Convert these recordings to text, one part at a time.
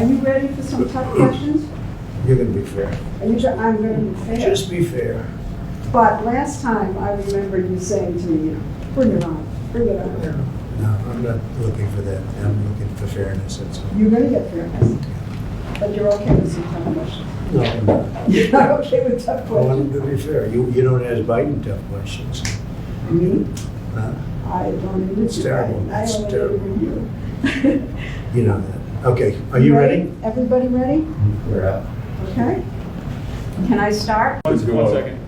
Are you ready for some tough questions? You're going to be fair. Are you sure I'm going to be fair? Just be fair. But last time, I remember you saying to me, bring it on, bring it on. No, I'm not looking for that. I'm looking for fairness, that's all. You're going to get fairness. But you're okay with some tough questions. No, I'm not. You're not okay with tough Well, I'm questions? going to be fair. You don't ask Biden tough questions. Me? Huh? I don't even. It's terrible. I It's only terrible. interview you. You know that. Okay, are you ready? Everybody ready? We're up. Okay. Can I start? One second.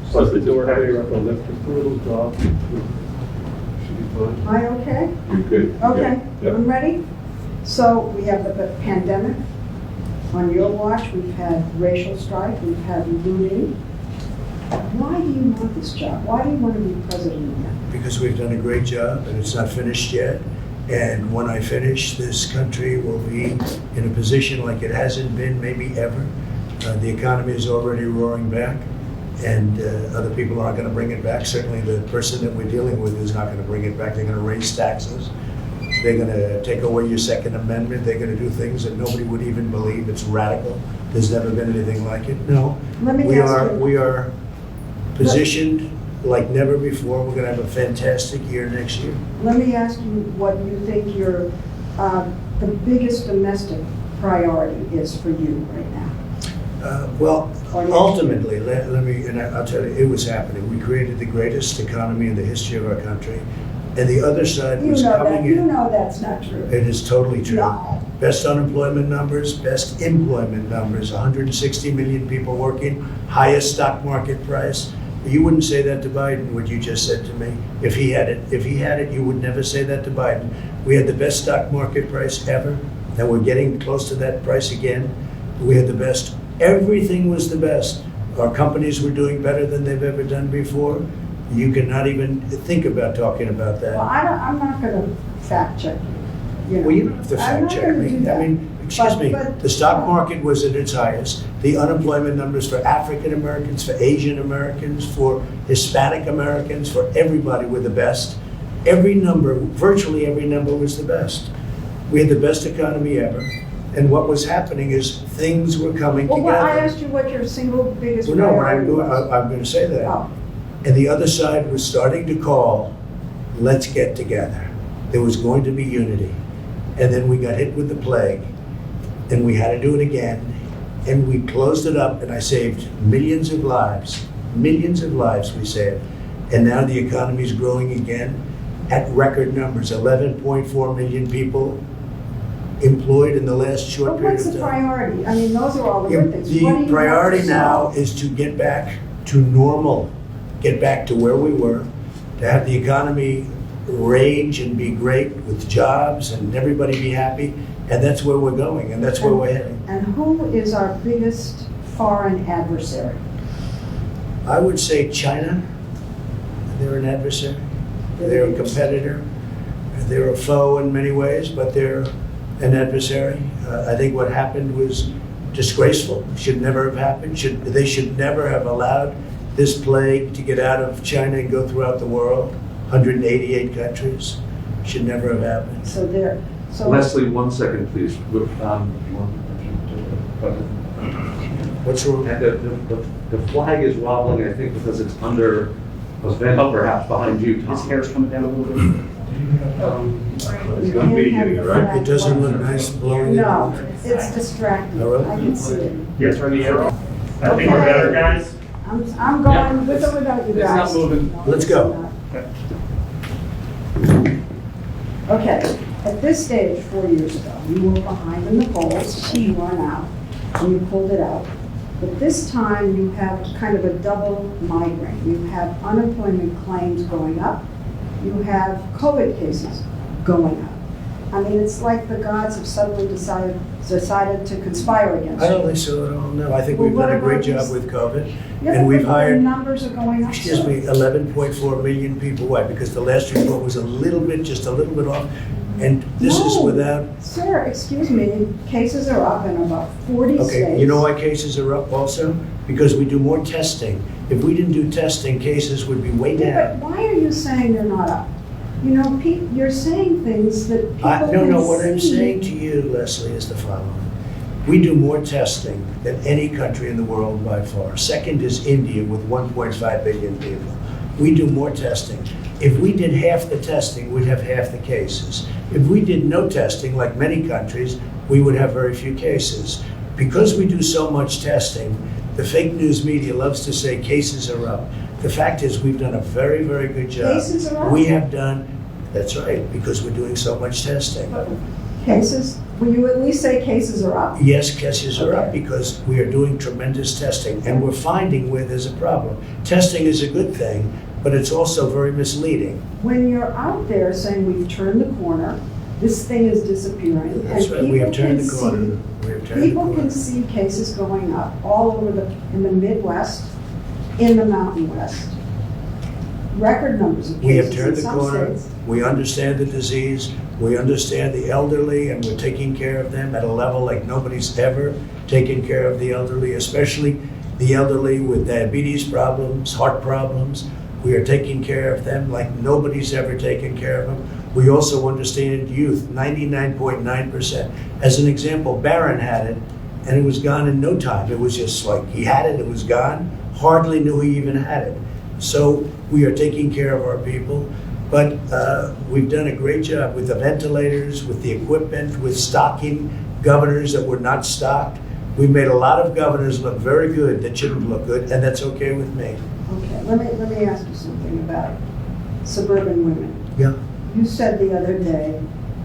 Plus the door higher up, I'll lift just a little drop. Should be fine. Am I okay? You're good. Okay, Yep. I'm ready. So we have the pandemic. On your watch, we've had racial strife, we've had looting. Why do you want this job? Why do you want to be president again? Because we've done a great job and it's not finished yet. And when I finish, this country will be in a position like it hasn't been maybe ever. The economy is already roaring back, and other people aren't going to bring it back. Certainly the person that we're dealing with is not going to bring it back. They're going to raise taxes. They're going to take away your Second Amendment. They're going to do things that nobody would even believe. It's radical. There's never been anything like it. No, Let me we ask are you- we are positioned like never before. We're going to have a fantastic year next year. Let me ask you what you think your, the biggest domestic priority is for you right now. Well, Or next ultimately, let me, and I'll tell you, it was happening. We created the greatest economy in the history of our country, and the other side You was know coming that, you in. know that's not true. It is totally true. No. Best unemployment numbers, best employment numbers, 160 million people working, highest stock market price. You wouldn't say that to Biden, what you just said to me. If he had it, you would never say that to Biden. We had the best stock market price ever, and we're getting close to that price again. We had the best, everything was the best. Our companies were doing better than they've ever done before. You cannot even think about talking about that. Well, I'm not going to fact check you. Well, you don't have to I'm fact not check gonna me. do that. I mean, excuse me, But- the stock market was at its highest. The unemployment numbers for African Americans, for Asian Americans, for Hispanic Americans, for everybody were the best. Every number, virtually every number was the best. We had the best economy ever. And what was happening is things were coming Well, together. I asked you what your single biggest Well, no, what priority was. I'm going to say that. Oh. And the other side was starting to call, let's get together. There was going to be unity. And then we got hit with the plague, and we had to do it again. And we closed it up, and I saved millions of lives we saved. And now the economy is growing again at record numbers, 11.4 million people employed in the last short But period what's of the time. priority? I mean, those are all the good things. What do The you priority want to now solve? is to get back to normal, get back to where we were, to have the economy rage and be great with jobs and everybody be happy. And that's where we're going, and that's where we're heading. And who is our biggest foreign adversary? I would say China. They're an adversary. They're a competitor. They're a foe in many ways, but they're an adversary. I think what happened was disgraceful. Should never have happened. They should never have allowed this plague to get out of China and go throughout the world. 188 countries. Should never have happened. So there, so. Leslie, 1 second, please. What's wrong? The flag is wobbling, I think, because it's under a vent perhaps behind you, Tom. His hair's coming down a little bit. You can't have the flag It doesn't look flying. nice blowing it. No, it's distracting. Oh, really? I can see it. Yeah, turn the arrow. I think we're better, guys. I'm going with or without you It's not guys. moving. No, Let's it's go. not. Okay, at this stage, 4 years ago, you were behind in the polls, you are now, and you pulled it out. But this time, you have kind of a double migraine. You have unemployment claims going up, you have COVID cases going up. I mean, it's like the gods have suddenly decided to conspire against you. I don't think so at all, no. I think Well, we've what done a about great job these- with COVID. Yeah, And but we've the hired, numbers are going up. excuse so- me, 11.4 million people. Why? Because the last report was just a little bit off. And this is No. without, Sir, excuse me, cases are up in about 40 states. okay, you know why cases are up also? Because we do more testing. If we didn't do testing, cases would be way Yeah, down. but why are you saying they're not up? You know, Pete, you're saying things that people can see. No, what I'm saying to you, Leslie, is the following. We do more testing than any country in the world by far. Second is India with 1.5 billion people. We do more testing. If we did half the testing, we'd have half the cases. If we did no testing, like many countries, we would have very few cases. Because we do so much testing, the fake news media loves to say cases are up. The fact is, we've done a very, very good job. Cases are up? We have done, that's right, because we're doing so much testing. Cases, will you at least say cases are up? Yes, cases are up Okay. because we are doing tremendous testing, and we're finding where there's a problem. Testing is a good thing, but it's also very misleading. When you're out there saying we've turned the corner, this thing is disappearing. That's and right, we have people turned can the corner. see- We have turned the People can corner. see cases going up all over in the Midwest, in the Mountain West. Record numbers of We have cases turned in the some corner. states. We understand the disease. We understand the elderly, and we're taking care of them at a level like nobody's ever taken care of the elderly, especially the elderly with diabetes problems, heart problems. We are taking care of them like nobody's ever taken care of them. We also understand youth, 99.9%. As an example, Barron had it, and it was gone in no time. It was just like he had it, it was gone. Hardly knew he even had it. So we are taking care of our people. But we've done a great job with the ventilators, with the equipment, with stocking governors that were not stocked. We've made a lot of governors look very good that shouldn't look good, and that's okay with me. Okay, let me ask you something about suburban women. Yeah. You said the other day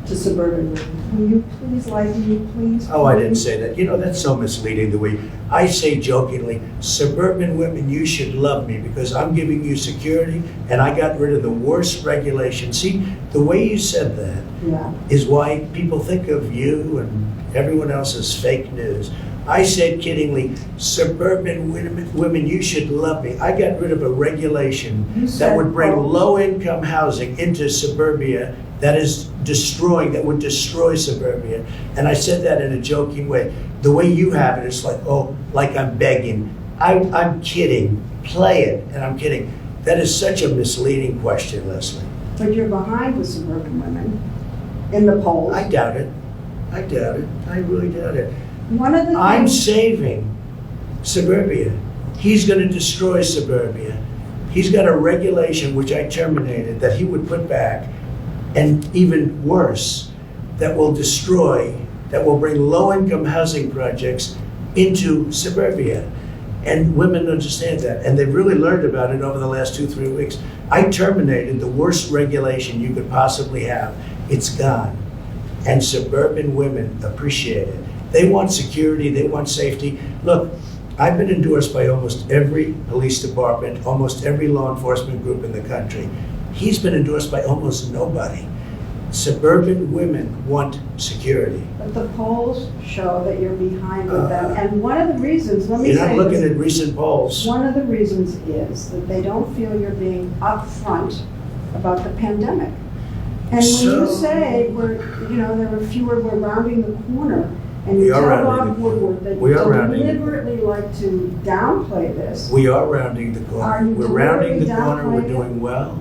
to suburban women, will you please like me, please? Oh, I didn't say that. You know, that's so misleading the way I say jokingly, suburban women, you should love me because I'm giving you security and I got rid of the worst regulation. See, the way you said that Yeah. is why people think of you and everyone else as fake news. I said kiddingly, suburban women, you should love me. I got rid of a regulation You that said would bring both. low-income housing into suburbia that would destroy suburbia. And I said that in a joking way. The way you have it, it's like, oh, like I'm begging. I'm kidding. Play it, and I'm kidding. That is such a misleading question, Leslie. But you're behind with suburban women in the polls. I doubt it. I doubt it. I really doubt it. One of the I'm things, saving suburbia. He's going to destroy suburbia. He's got a regulation which I terminated that he would put back, and even worse, that will bring low-income housing projects into suburbia. And women understand that, and they've really learned about it over the last 2-3 weeks. I terminated the worst regulation you could possibly have. It's gone. And suburban women appreciate it. They want security, they want safety. Look, I've been endorsed by almost every police department, almost every law enforcement group in the country. He's been endorsed by almost nobody. Suburban women want security. but the polls show that you're behind with them. And one of the reasons, let me You're say not looking this, at recent polls. one of the reasons is that they don't feel you're being upfront about the pandemic. And when you So- say we're rounding the corner, and We you are tell rounding Bob the corner. Woodward that We you are rounding the deliberately like to downplay this. We are rounding the Are corner. you We're rounding the deliberately corner, we're downplaying it? doing well.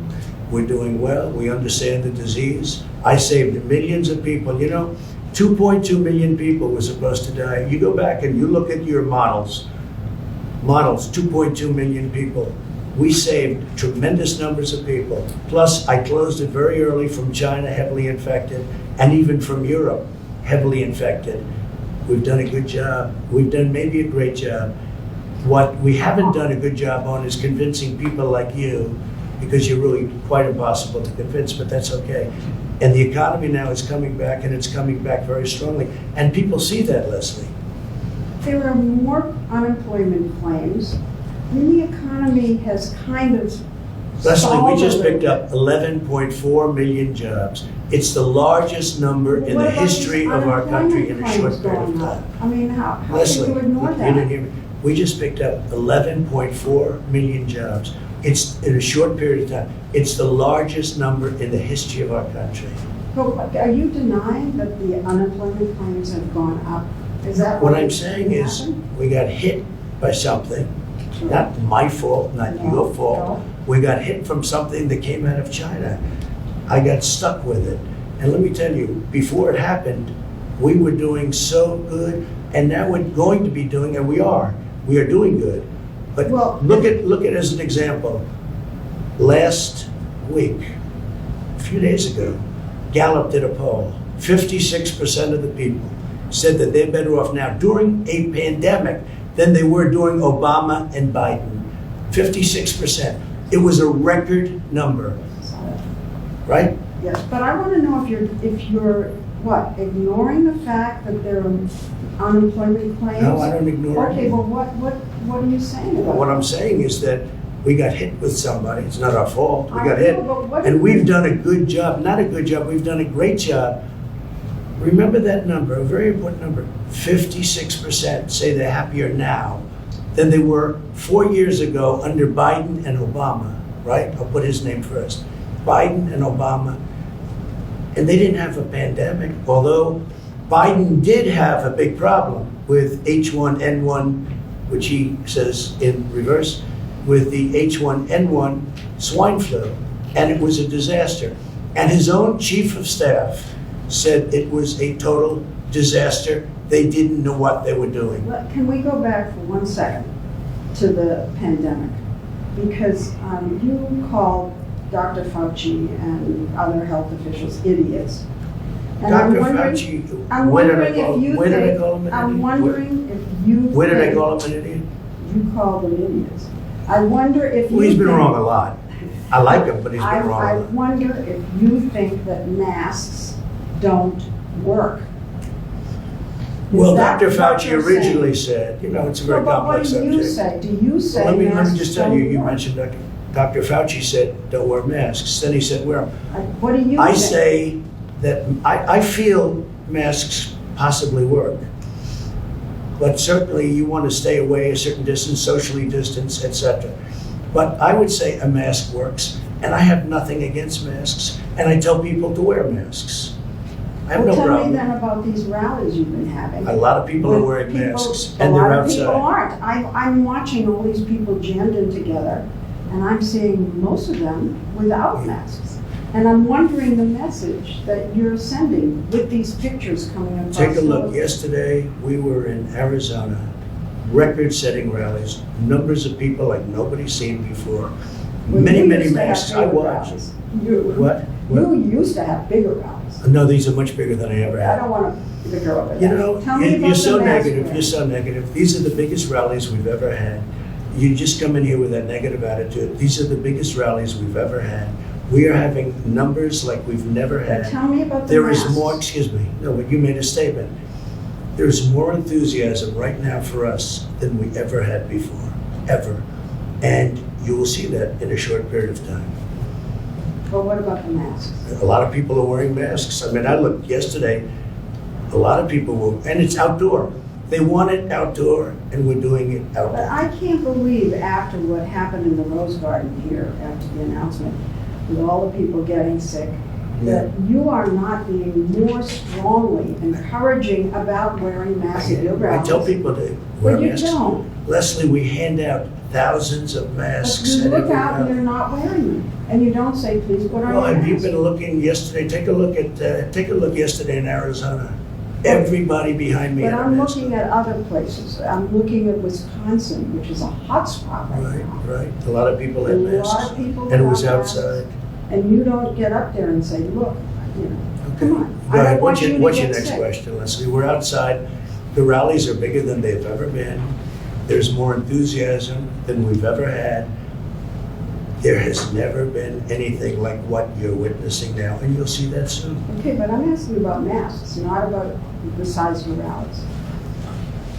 We're doing well, we understand the disease. I saved millions of people. You know, 2.2 million people were supposed to die. You go back and you look at your models, 2.2 million people. We saved tremendous numbers of people. Plus, I closed it very early from China, heavily infected, and even from Europe, heavily infected. We've done a good job. We've done maybe a great job. What we haven't done a good job on is convincing people like you, because you're really quite impossible to convince, but that's okay. And the economy now is coming back, and it's coming back very strongly. And people see that, Leslie. There are more unemployment claims. I mean, the economy has kind of Leslie, we just stalled a picked little up 11.4 million jobs. It's the largest number bit. in What the about these history of our country in a unemployment short claims period of going up? time. I mean, how can Leslie, you ignore you didn't that? hear me. We just picked up 11.4 million jobs. It's in a short period of time. It's the largest number in the history of our country. But are you denying that the unemployment claims have gone up? Is that What what I'm is saying is, happened? we got hit by something, not my fault, not No, your fault. no. We got hit from something that came out of China. I got stuck with it. And let me tell you, before it happened, we were doing so good, and now we're going to be doing, and we are doing good. But Well, look at as an example, last week, a few days ago, Gallup did a poll. 56% of the people said that they're better off now during a pandemic than they were during Obama and Biden. 56%. It was a record number, right? Yes, but I want to know if you're, what, ignoring the fact that there are unemployment claims? No, I don't ignore it. Okay, well, what are you saying about What it? I'm saying is that we got hit with somebody. It's not our fault. We I got know, hit. but what And do we've you- done a good job, not a good job, we've done a great job. Remember that number, a very important number. 56% say they're happier now than they were 4 years ago under Biden and Obama, right? I'll put his name first. Biden and Obama. And they didn't have a pandemic, although Biden did have a big problem with H1N1, which he says in reverse, with the H1N1 swine flu, and it was a disaster. And his own chief of staff said it was a total disaster. They didn't know what they were doing. Can we go back for 1 second to the pandemic? Because you called Dr. Fauci and other health officials idiots. And I'm Dr. wondering- Fauci, I'm where did I wondering call if you where did I think- call him an I'm idiot? wondering if you Where did I think- call him an idiot? You called them idiots. I wonder if you Well, he's been think- wrong a lot. I like him, but he's been wrong a I lot. wonder if you think that masks don't work. Is Well, that Dr. what Fauci you're originally saying? said, you know, it's a very No, but complex what do you subject. say? Do you say Let me masks just tell you, don't you work? mentioned Dr. Fauci said, don't wear masks. Then he said, wear them. What do you I think? say that I feel masks possibly work. But certainly you want to stay away a certain distance, socially distance, etc. But I would say a mask works, and I have nothing against masks, and I tell people to wear masks. I have Well, no tell me problem. then about these rallies you've been having. A lot of people are With wearing people- masks, and they're A lot of people outside. aren't. I'm watching all these people jammed in together, and I'm seeing most of them without masks. And I'm wondering the message that you're sending with these pictures coming across. Take a look. the- Yesterday, we were in Arizona, record-setting rallies, numbers of people like nobody's seen before. When Many, you many used to have masks. I bigger watched. rallies. What? You used to have bigger rallies. No, these are much bigger than I ever I had. don't want to bicker over that. You know, Tell me you're about so the mask negative, wearing. you're so negative. These are the biggest rallies we've ever had. You just come in here with that negative attitude. These are the biggest rallies we've ever had. We are having numbers like we've never But had. tell me about the There is masks. more, excuse me, no, but you made a statement. There's more enthusiasm right now for us than we ever had before, ever. And you will see that in a short period of time. But what about the masks? A lot of people are wearing masks. I mean, I looked yesterday, a lot of people will, and it's outdoor. They want it outdoor, and we're doing it But outdoor. I can't believe after what happened in the Rose Garden here, after the announcement, with all the people getting sick, that you are not being more strongly encouraging about wearing masks at your I rallies. tell people to wear But you masks. don't. Leslie, we hand out thousands of But masks. you at look every out and rally. you're not wearing them. And you don't say, please put on Well, your have you mask. been looking yesterday? Take a look yesterday in Arizona. Everybody behind me But had a I'm mask. looking at other places. I'm looking at Wisconsin, which is a hot spot right Right, now. right. A lot of people had A lot masks. of people And it was without masks. outside. And you don't get up there and say, look, you know, come on. Go I ahead. don't want you to What's your get next sick. question, Leslie? We're outside. The rallies are bigger than they've ever been. There's more enthusiasm than we've ever had. There has never been anything like what you're witnessing now, and you'll see that soon. Okay, but I'm asking about masks, not about the size of the rallies.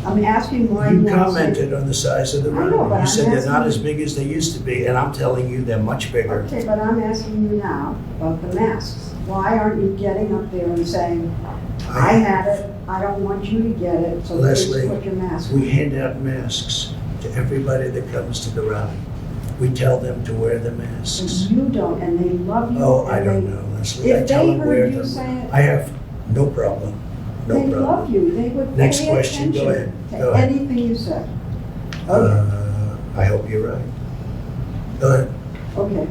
I'm asking why You you want to say. commented on the size of the I know, rally. but You I'm said they're not asking as you- big as they used to be, and I'm telling you they're much bigger. Okay, but I'm asking you now about the masks. Why aren't you getting up there and saying, I had it, I don't want you to get it, so please Leslie, put your mask on? we hand out masks to everybody that comes to the rally. We tell them to wear the masks. You don't, and they love you. Oh, I and don't they- know, Leslie. I If tell they them wear heard you them. say it, I have no problem, no they problem. love you, they would Next pay question, go attention ahead, go to ahead. anything you said. Okay, I hope you're right. Go ahead. okay.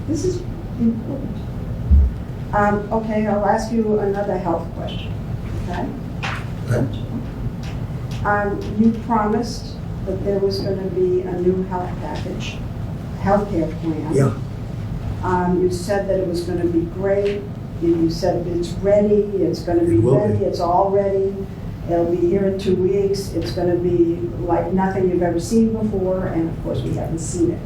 This is important. Okay, I'll ask you another health question, okay? You promised that there was going to be a new health package, healthcare plan. Yeah, You said that it was going to be great. You said it's ready, it's going to be It will be. ready, it's all ready. It'll be here in 2 weeks. It's going to be like nothing you've ever seen before, and of course, we haven't seen it.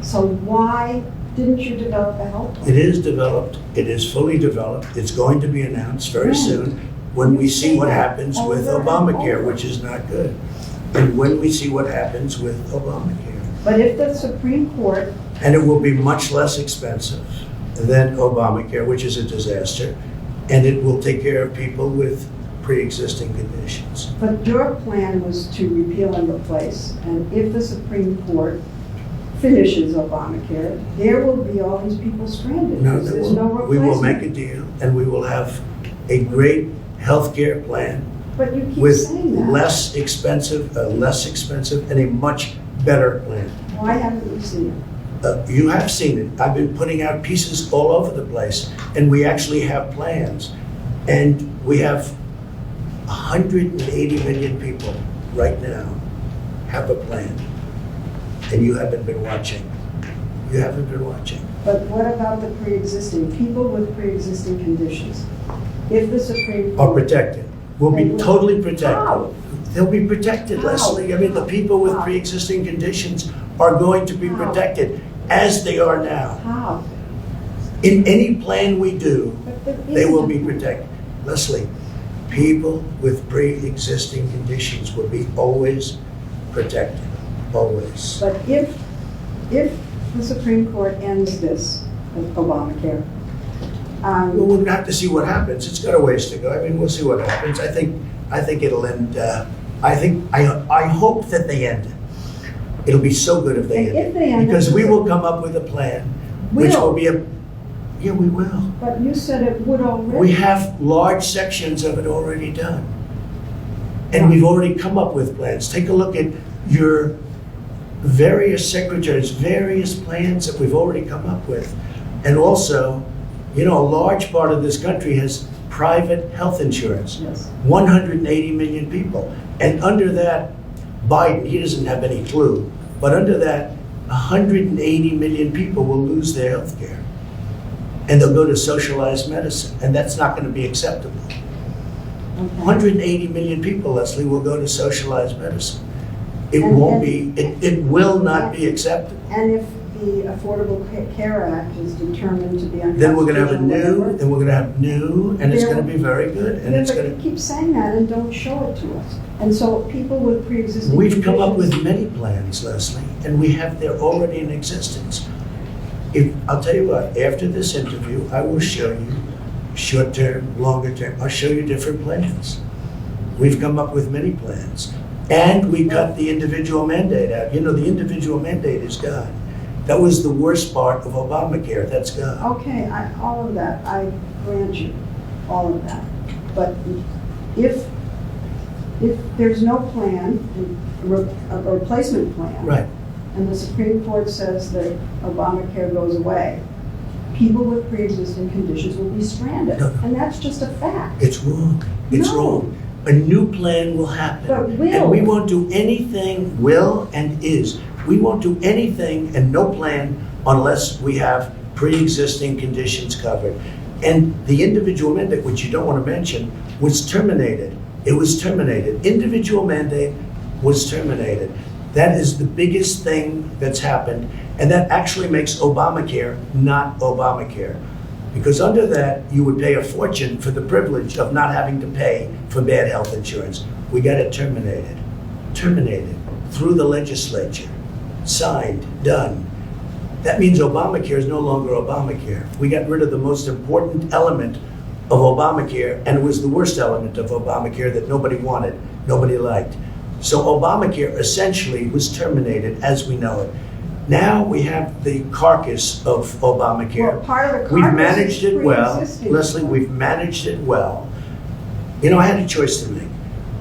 So why didn't you develop a health plan? it is developed, it is fully developed, it's going to be announced very When? soon when we see what happens with Over and Obamacare, over. which is not good. And when we see what happens with Obamacare. But if the Supreme Court, And it will be much less expensive than Obamacare, which is a disaster, and it will take care of people with pre-existing conditions. but your plan was to repeal and replace, and if the Supreme Court finishes Obamacare, there will be all these people stranded. No, because there's no we will replacement. make a deal, and we will have a great healthcare plan But you keep with saying that. less expensive, and a much better plan. Why haven't we seen it? You have seen it. I've been putting out pieces all over the place, and we actually have plans. And we have 180 million people right now have a plan. And you haven't been watching. You haven't been watching. But what about the pre-existing, people with pre-existing conditions? If the Supreme Are Court. protected. Will be totally protected. How? They'll be protected, How? Leslie. I mean, the people with How? pre-existing conditions are going to be How? protected, as they are now. How? In any plan we do, But there they will isn't. be protected. Leslie, people with pre-existing conditions will be always protected, always. But if the Supreme Court ends this, Obamacare, Well, we'll have to see what happens. It's got a ways to go. I mean, we'll see what happens. I think it'll end, I hope that they end it. It'll be so good if they And end if they it. end it, Because we will- will come up with a plan, which Will. will be yeah, we will. but you said it would already. We have large sections of it already done. And we've already come up with plans. Take a look at your various secretaries, various plans that we've already come up with. And also, you know, a large part of this country has private health insurance. Yes. 180 million people. And under that, Biden, he doesn't have any clue, but under that, 180 million people will lose their health care. And they'll go to socialized medicine, and that's not going to be acceptable. Okay. 180 million people, Leslie, will go to socialized medicine. It And- won't be, it will not be acceptable. And if the Affordable Care Act is determined to be unconstitutional. Then we're going to have whatever, and it's going to be very good, and Yeah, it's but going you keep saying that and don't show it to us. And so people with pre-existing to, we've come up with conditions- many plans, Leslie, and we have, they're already in existence. I'll tell you what, after this interview, I will show you short-term, longer-term, I'll show you different plans. We've come up with many plans. And we cut the individual mandate out. You know, the individual mandate is gone. That was the worst part of Obamacare, that's gone. Okay, all of that, I grant you, all of that. But if there's no plan, a replacement plan. Right. And the Supreme Court says that Obamacare goes away, people with pre-existing conditions will be stranded. No. And that's just a fact. It's wrong. It's No. wrong. A new plan will happen. But will. And we won't do anything, will and is. We won't do anything and no plan unless we have pre-existing conditions covered. And the individual mandate, which you don't want to mention, was terminated. It was terminated. Individual mandate was terminated. That is the biggest thing that's happened. And that actually makes Obamacare not Obamacare. Because under that, you would pay a fortune for the privilege of not having to pay for bad health insurance. We got it terminated. Terminated through the legislature. Signed, done. That means Obamacare is no longer Obamacare. We got rid of the most important element of Obamacare, and it was the worst element of Obamacare that nobody wanted, nobody liked. So Obamacare essentially was terminated as we know it. Now we have the carcass of Obamacare. Well, part of the We've carcass managed is it well. pre-existing. Leslie, we've managed it well. You know, I had a choice to make.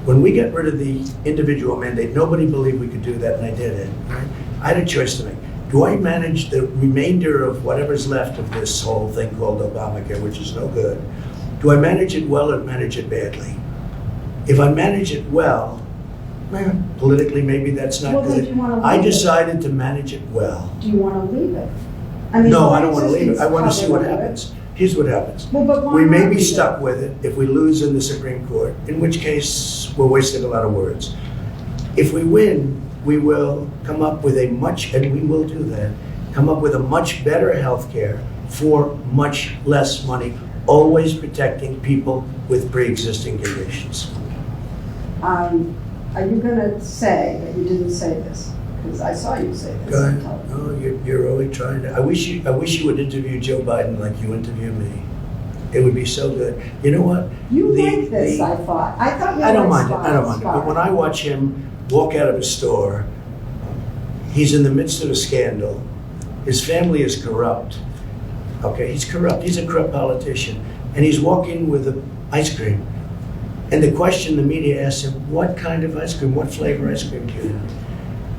When we got rid of the individual mandate, nobody believed we could do that, and I did it. Right? I had a choice to make. do I manage the remainder of whatever's left of this whole thing called Obamacare, which is no good? Do I manage it well or manage it badly? If I manage it well, politically maybe that's not Well, then good. do you wanna I leave it? decided to manage it well. Do you want to leave it? I mean, No, the I don't want to leave it. I want to see what existing happens. Here's what happens. Well, but why We may not be leave it? stuck with it if we lose in the Supreme Court, in which case we're wasting a lot of words. If we win, we will come up with a much, and we will do that, come up with a much better health care for much less money, always protecting people with pre-existing conditions. Are you going to say that you didn't say this? Because I saw you say this. Go on ahead. television. No, you're really trying to. I wish you would interview Joe Biden like you interview me. It would be so good. You know what? You like this, I thought. I thought you I don't were mind it. I don't mind it. But when I watch him walk out of a store, he's in the midst of a scandal. His family is corrupt. Okay, he's corrupt. He's a corrupt politician, and he's walking with an ice cream. And the question the media asks him, "What kind of ice cream? What flavor ice cream do you have?"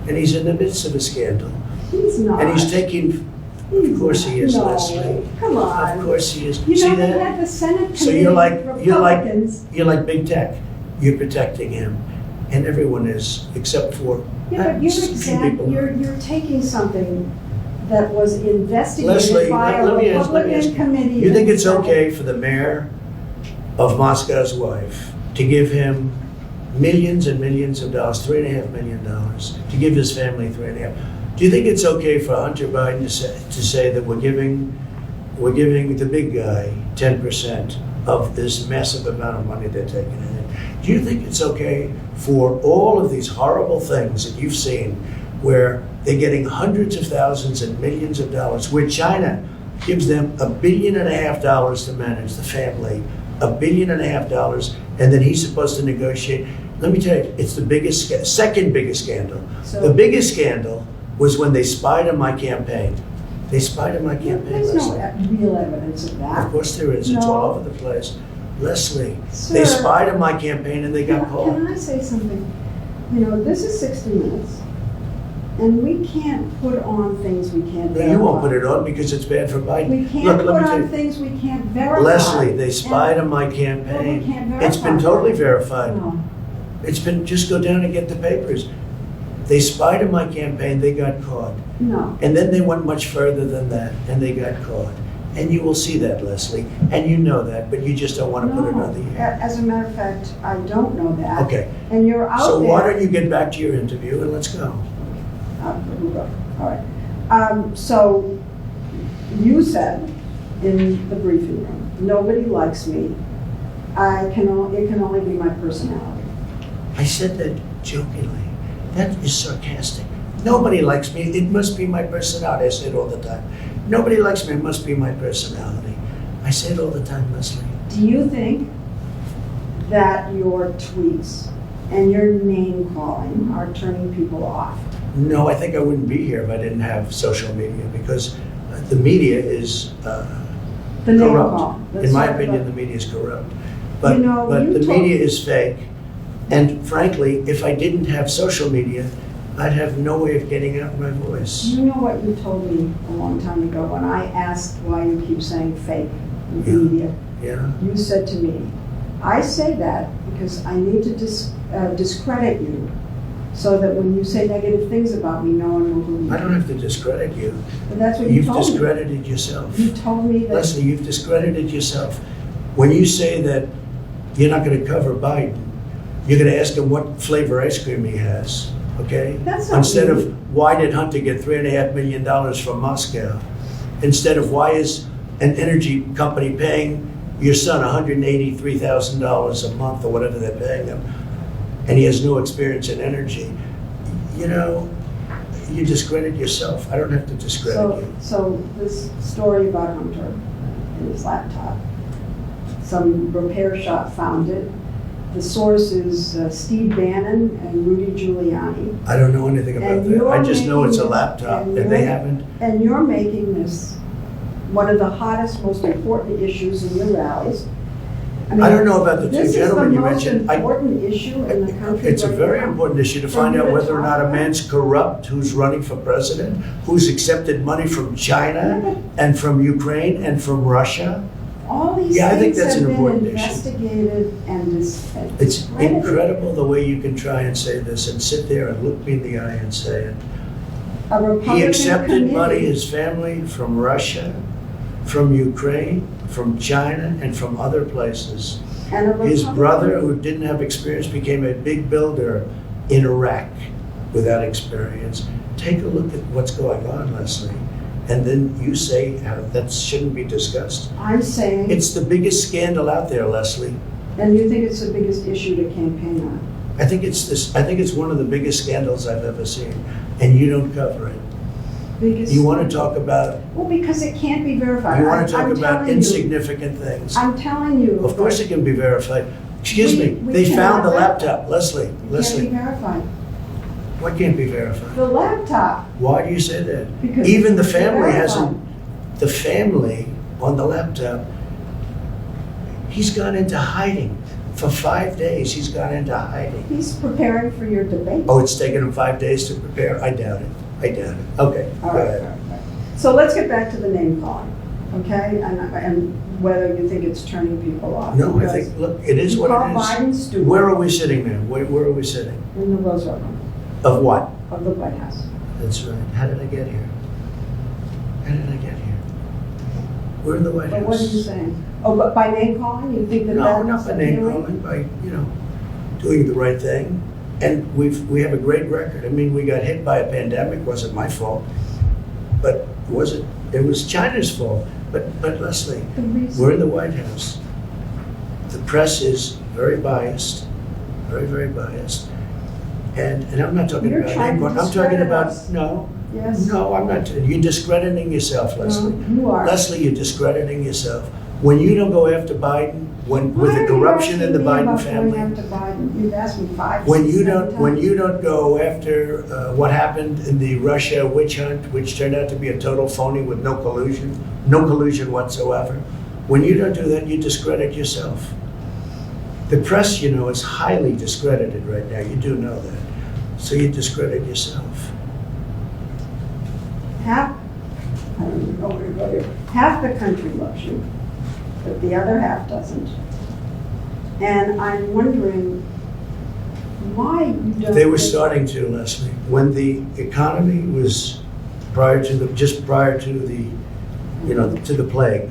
And he's in the midst of a scandal, He's not. and he's taking. Of course he is, No, Leslie. come on. Of course he is. You See know, they that? had the Senate So committee, you're like Republicans. big tech. You're protecting him, and everyone is except for Yeah, but some people. you're taking something that was investigated Leslie, by a let me ask Republican you. committee. You think in it's the Senate. okay for the mayor of Moscow's wife to give him millions and millions of dollars, $3.5 million, to give his family $3.5? Do you think it's okay for Hunter Biden to say that we're giving the big guy 10% of this massive amount of money they're taking in? Do you think it's okay for all of these horrible things that you've seen where they're getting hundreds of thousands and millions of dollars, where China gives them $1.5 billion to manage the family, $1.5 billion, and then he's supposed to negotiate? Let me tell you, it's the second biggest scandal. So- The biggest scandal was when they spied on my campaign. They spied on my Yeah, campaign. there's no Leslie. real evidence of that. Of course there is. It's all No. over the place. Leslie, Sir, they spied on my campaign and they got Can caught. I say something? You know, this is 60 Minutes, and we can't put on things we can't No, verify. you won't put it on because it's bad for Biden. We can't Look, put let me tell on you. things we can't verify. Leslie, they spied And- on my Well, we campaign. can't It's been verify. totally verified. No. It's been, just go down and get the papers. They spied on my campaign, they got caught. No. And then they went much further than that, and they got caught. And you will see that, Leslie, and you know that, but you just don't want to put it on the air. As a matter of fact, I don't know that. Okay, And you're out so there. why don't you get back to your interview and let's go. All right. So you said in the briefing room, nobody likes me. It can only be my personality. I said that jokingly. That is sarcastic. Nobody likes me. It must be my personality. I say it all the time. Nobody likes me. It must be my personality. I say it all the time, Leslie. Do you think that your tweets and your name calling are turning people off? No, I think I wouldn't be here if I didn't have social media because the media is The name corrupt. call. In my opinion, the media is corrupt. But, You know, but you the told- media is fake. And frankly, if I didn't have social media, I'd have no way of getting out my voice. You know what you told me a long time ago when I asked why you keep saying fake Yeah. media. Yeah. You said to me, I say that because I need to discredit you so that when you say negative things about me, no one will believe I you. don't have to discredit you. But that's what you You've told me. discredited yourself. You told me that. Leslie, you've discredited yourself. When you say that you're not going to cover Biden, you're going to ask him what flavor ice cream he has, okay? That's not Instead me. of why did Hunter get $3.5 million from Moscow? Instead of why is an energy company paying your son $183,000 a month or whatever they're paying him, and he has no experience in energy? You know, you discredit yourself. I don't have to discredit you. So this story about Hunter and his laptop, some repair shop found it. The source is Steve Bannon and Rudy Giuliani. I don't know anything about And that. you're I just know it's a making- laptop, and and they you're- haven't. And you're making this one of the hottest, most important issues in your rallies. mean, I don't know about the two gentlemen you This is mentioned. the most important issue in the country It's a right very now. important issue to For find you out to whether or talk not a about- man's corrupt who's running for president, who's accepted money from China and from Ukraine and from Russia. All these Yeah, I think things that's have an been important issue. investigated and It's discredited. incredible the way you can try and say this and sit there and look me in the eye and say it. A Republican He accepted money, committee- his family, from Russia, from Ukraine, from China, and from other places. and a His Republican- brother, who didn't have experience, became a big builder in Iraq without experience. Take a look at what's going on, Leslie, and then you say how that shouldn't be discussed. I'm saying, It's the biggest scandal out there, Leslie. and you think it's the biggest issue to campaign on. I think it's one of the biggest scandals I've ever seen, and you don't cover it. Biggest- You want to talk about, Well, because it can't be verified. you want to talk I'm about telling you- insignificant things. I'm telling you. Of course it can be verified. Excuse me, We they found the cannot- laptop, Leslie, It can't be Leslie. verified. What can't be verified? The laptop, Why do you say that? because. Even the it's family verified. hasn't, the family on the laptop, he's gone into hiding. For 5 days, he's gone into hiding. He's preparing for your debate. Oh, it's taken him 5 days to prepare? I doubt it. I doubt it. Okay, go All right, ahead. all right. So let's get back to the name calling, okay? And whether you think it's turning people off. No, I Because think, look, it is you what call it is. Biden stupid Where are we sitting now? Where are we sitting? in the Roosevelt Room Of what? of the White House. That's right. How did I get here? How did I get here? We're in the White House. But what are you saying? Oh, but by name calling, you think that No, that's not by name appealing? calling, by, doing the right thing. And we have a great record. I mean, we got hit by a pandemic, wasn't my fault. But it was China's fault. But Leslie, The reason- we're in the White House. The press is very biased, very, very biased. And I'm not talking You're about trying name to calling. I'm talking discredit about, us. no, Yes. no, I'm not. You're discrediting yourself, Leslie. No, you are. Leslie, you're discrediting yourself. When you don't go after Biden, with the corruption in the Biden family, Why are you asking me about going after Biden? You've asked me 5, when 6, you 7 don't, when times. you don't go after what happened in the Russia witch hunt, which turned out to be a total phony with no collusion whatsoever, when you don't do that, you discredit yourself. The press, is highly discredited right now. You do know that. So you discredit yourself. Half, I don't even know where to go here. Half the country loves you, but the other half doesn't. And I'm wondering why you don't. They were think- starting to, Leslie, when the economy was just prior to the plague,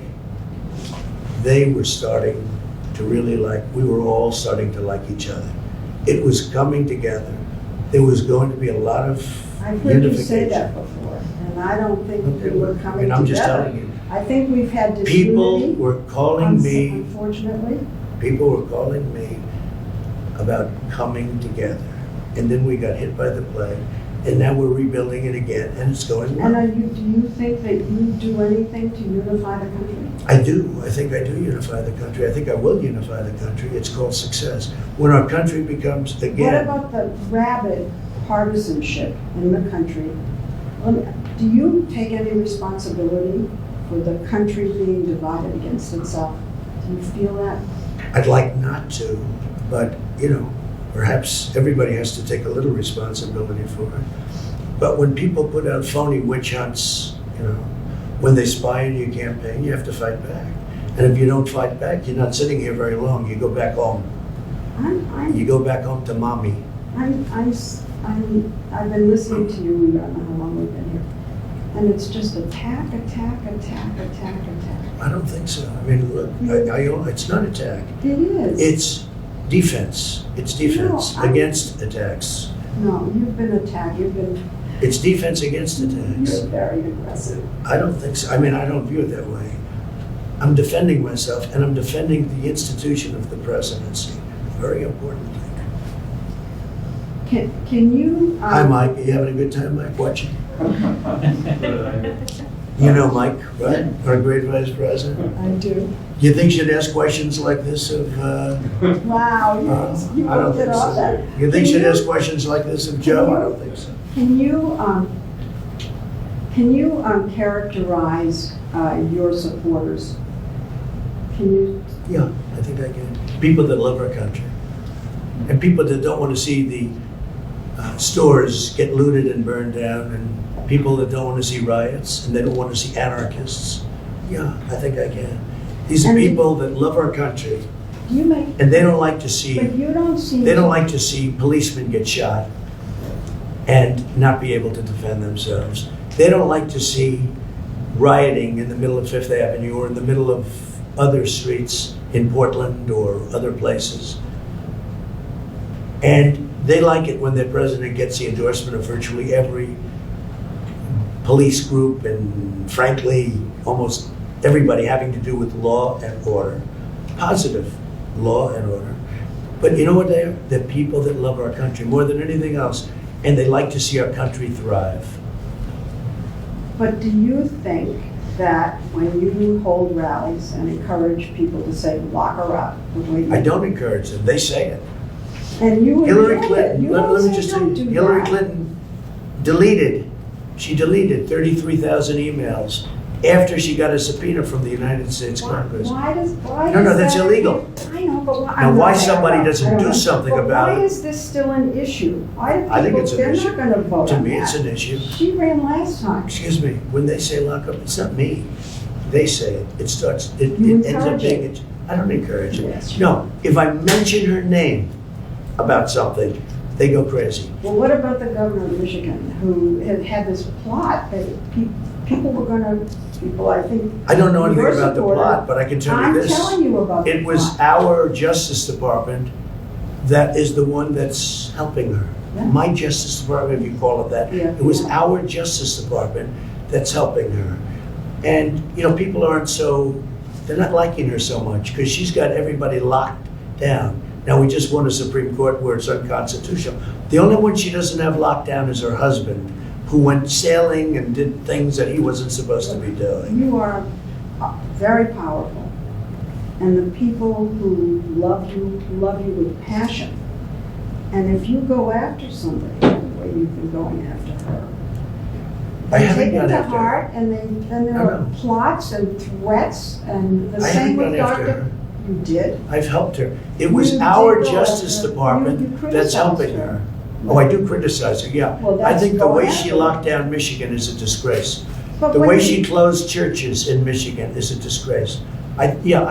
they were starting to really we were all starting to like each other. It was coming together. There was going to be a lot of I've heard you say unification. that before, and I don't think Okay, we were well, coming I'm just together. telling you. I think we've had People disunity. were calling me, Unfortunately. people were calling me about coming together. And then we got hit by the plague, and now we're rebuilding it again, and it's going well. And do you think that you do anything to unify the country? I do. I think I do unify the country. I think I will unify the country. It's called success. When our country becomes, What again, about the rabid partisanship in the country? Do you take any responsibility for the country being divided against itself? Do you feel that? I'd like not to, but, perhaps everybody has to take a little responsibility for it. But when people put out phony witch hunts, when they spy on your campaign, you have to fight back. And if you don't fight back, you're not sitting here very long. You go back home. You go back home to mommy. I've been listening to you, I don't know how long we've been here, and it's just attack. I don't think so. I mean, look, it's not attack. It is. It's defense. It's defense No, I- against attacks. No, you've been attacked, It's defense against attacks. you're very aggressive. I don't think so. I mean, I don't view it that way. I'm defending myself, and I'm defending the institution of the presidency. Very important thing. Can you? Hi, Mike. Are you having a good time, Mike, watching? You know Mike, right? Our great vice president. I do. You think she'd ask questions like this of, Wow, you I don't looked it think up so. there. You think Can she'd you- ask questions like this of Joe? I don't think so. Can you characterize your supporters? Can you? Yeah, I'd think I can. People that love our country. And people that don't want to see the stores get looted and burned down, and people that don't want to see riots, and they don't want to see anarchists. Yeah, I think I can. These are And people that love our country, Do you make, and they don't like to see, but you don't seem. they don't like to see policemen get shot and not be able to defend themselves. They don't like to see rioting in the middle of Fifth Avenue or in the middle of other streets in Portland or other places. And they like it when their president gets the endorsement of virtually every police group and, frankly, almost everybody having to do with law and order. Positive law and order. But you know what they are? They're people that love our country more than anything else, and they like to see our country thrive. But do you think that when you hold rallies and encourage people to say, lock her up, the way you I don't encourage them, they say it. And you Hillary enjoy it. Clinton, You let don't me say just tell don't you, do Hillary that. Clinton deleted 33,000 emails after she got a subpoena from the United States Congress. Why does No, that's that- illegal. I know, but why? Now, I'm why not- somebody I don't doesn't do know. something But about why it? is this still an issue? Why do I think people, it's an they're issue. not gonna vote To on me, that. it's an issue. She ran last time. Excuse me, when they say lock up, it's not me. They say it. It starts, it You ends up encourage being, it. I don't encourage Yes, it. you No, if I mention her name about something, they go crazy. Well, what about the governor of Michigan, who had this plot that people were gonna, I think. I don't know anything your about the supporter- plot, but I can tell you I'm this. telling you about the It was plot. our Justice Department that is the one that's helping her. Yeah. My Justice Department, if you call it that. Yeah. It was our Justice Department that's helping her. And, you know, people aren't so, they're not liking her so much because she's got everybody locked down. Now, we just won a Supreme Court where it's unconstitutional. The only one she doesn't have locked down is her husband, who went sailing and did things that he wasn't supposed to be doing. You are very powerful, and the people who love you with passion. And if you go after somebody the way you've been going after her, I they haven't take it gone to after her. heart, and then there I are know. plots and threats, and the I same haven't with gone after Dr. her. You did? I've helped her. It was You our did go Justice after her. Department You that's criticized helping her. Oh, I do criticize her, yeah. Well, I that's think the going way she after her. locked down Michigan is a disgrace. But The when way you- she closed churches in Michigan is a disgrace. I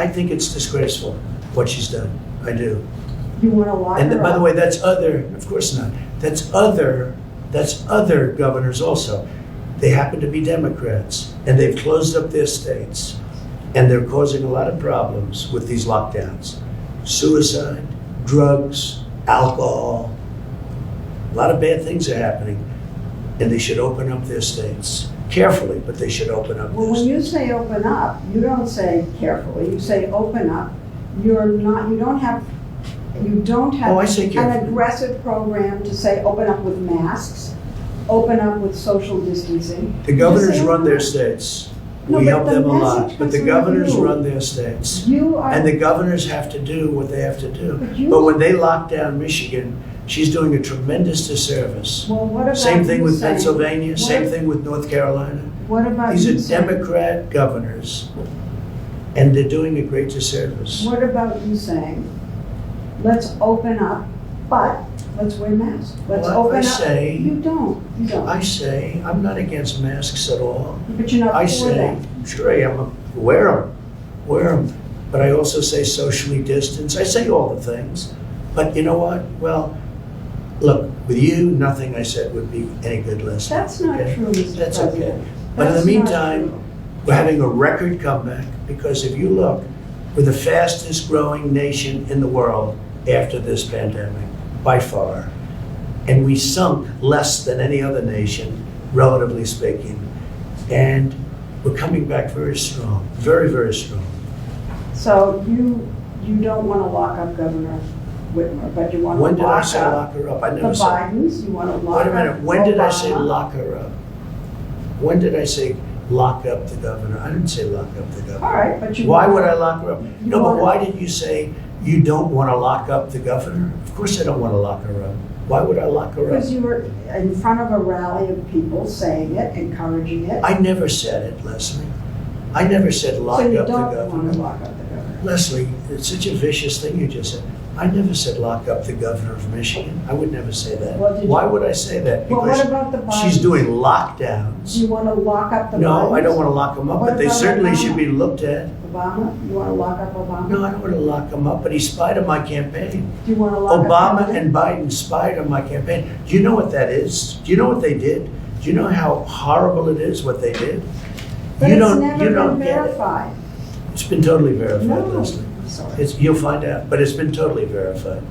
think it's disgraceful, what she's done. I do. You want to lock And her by the up. way, that's other, of course not. That's other governors also. They happen to be Democrats, and they've closed up their states, and they're causing a lot of problems with these lockdowns. Suicide, drugs, alcohol, a lot of bad things are happening, and they should open up their states. Carefully, but they should open up Well, their when states. you say open up, you don't say carefully, you say open up. You don't have Oh, I say an carefully. aggressive program to say open up with masks, open up with social distancing. The governors Just say run open their up. states. No, We but help the them a lot, message but the comes from governors you. run their states. You are. And the governors have to do what they have to do. But you- But when they lock down Michigan, she's doing a tremendous disservice. Well, what about Same thing you with saying- Pennsylvania, what- same thing with North Carolina. What about These you are saying- Democrat governors, and they're doing a great disservice. What about you saying, let's open up, but let's wear masks. Let's Well, I open up. say- You don't. I say, I'm not against masks at all. But you're not I for say, them. sure I am, wear them. But I also say socially distance. I say all the things. But you know what? Well, look, with you, nothing I said would be any good listening. That's not okay? true, Mr. That's President. okay. But in the That's not meantime, true. we're having a record comeback because if you look, we're the fastest growing nation in the world after this pandemic, by far. And we sunk less than any other nation, relatively speaking. And we're coming back very strong, very, very strong. So you don't want to lock up Governor Whitmer, but you want When to did I lock say up lock her up? I the never said. Bidens, you want to lock Wait up a minute, when did I say Obama. lock her up? When did I say lock up the governor? I didn't say lock up the governor. All right, but you. Why want- would I lock her up? You No, but wanna- why did you say you don't want to lock up the governor? Of course I don't want to lock her up. Why would I lock her up? Because you were in front of a rally of people saying it, encouraging it. I never said it, Leslie. I never said lock So you up the don't want to governor. lock up the governor. Leslie, it's such a vicious thing you just said. I never said lock up the governor of Michigan. I would never say that. Well, did Why you- would I say that? Well, what Because about the Bidens? she's doing Do lockdowns. you want to lock up the Bidens? No, I don't want to lock them up, What but they about certainly Obama? should be looked at. Obama? You want to lock up Obama? No, I don't want to lock them up, but he spied on my campaign. Do you want to lock up Obama Kennedy? and Biden spied on my campaign. Do you know what that is? Do you know what they did? Do you know how horrible it is what they did? But You it's don't- never you been don't get it. verified. It's been totally verified, No, Leslie. I'm sorry. You'll find out, but it's been totally verified.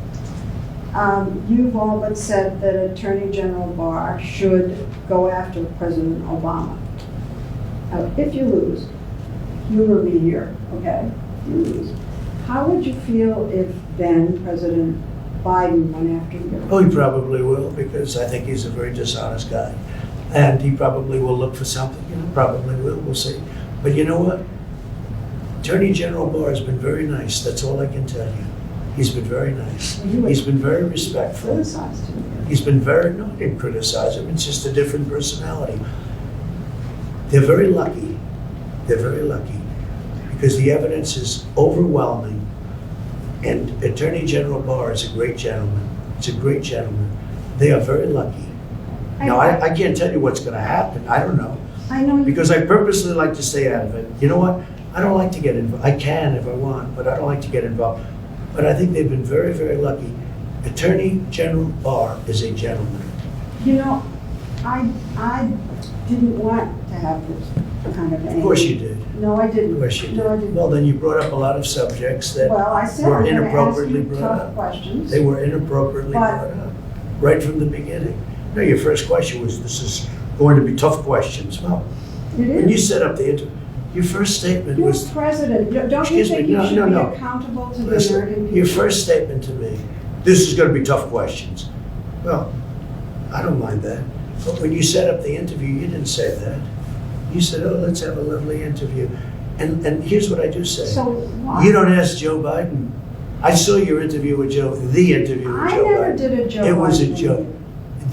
You've all but said that Attorney General Barr should go after President Obama. Now, if you lose, humor me here, okay? You lose. How would you feel if then President Biden went after you? Oh, he probably will, because I think he's a very dishonest guy. And he probably will look for something, probably will, we'll see. But you know what? Attorney General Barr has been very nice, that's all I can tell you. He's been very nice. Well, you He's been very respectful. criticized him. He's been very, no, I didn't criticize him, it's just a different personality. They're very lucky. They're very lucky because the evidence is overwhelming. And Attorney General Barr is a great gentleman. It's a great gentleman. They are very lucky. Now, I can't tell you what's going to happen. I don't know. I know you. Because I purposely like to stay out of it. You know what? I don't like to get involved. I can if I want, but I don't like to get involved. But I think they've been very, very lucky. Attorney General Barr is a gentleman. You know, I didn't want to have this kind of. Of course you did. No, I didn't. Of course you did. No, I didn't. Well, then you brought up a lot of subjects that Well, I said were I'm going to ask inappropriately you brought tough up. questions. They were inappropriately But- brought up, right from the beginning. No, your first question was, this is going to be tough questions. Well, It when you is. set up the interview, your first statement You're was, president. Don't you Excuse think me, you no, should no, be no. accountable to the listen, American people? your first statement to me, this is going to be tough questions. Well, I don't mind that. But when you set up the interview, you didn't say that. You said, oh, let's have a lovely interview. And here's what I do say. So why? You don't ask Joe Biden. I saw your interview with Joe, the interview with I Joe never Biden. did a Joe It was a Biden joke. interview.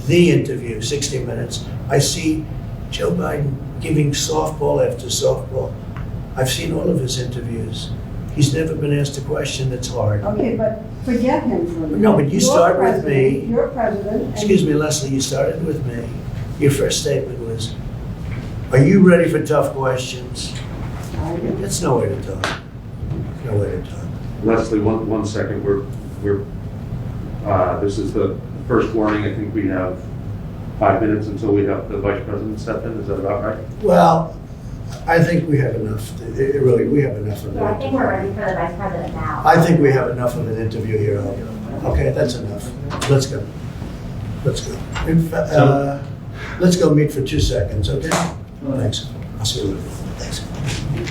The interview, 60 Minutes. I see Joe Biden giving softball after softball. I've seen all of his interviews. He's never been asked a question that's hard. Okay, but forget him for a minute. No, but you You're start with president, me. You're president. and- Excuse me, Leslie, you started with me. Your first statement was, are you ready for tough questions? I do. That's no way to talk. No way to talk. Leslie, one second, this is the first warning, I think we have 5 minutes until we have the vice president step in, is that about right? Well, I think we have enough, really, we have enough of Yeah, I that. think we're ready for the vice president now. I think we have enough of an interview here. Okay, that's enough. Let's go. Let's go. Let's go meet for 2 seconds, okay? Thanks. I'll see you later. Thanks.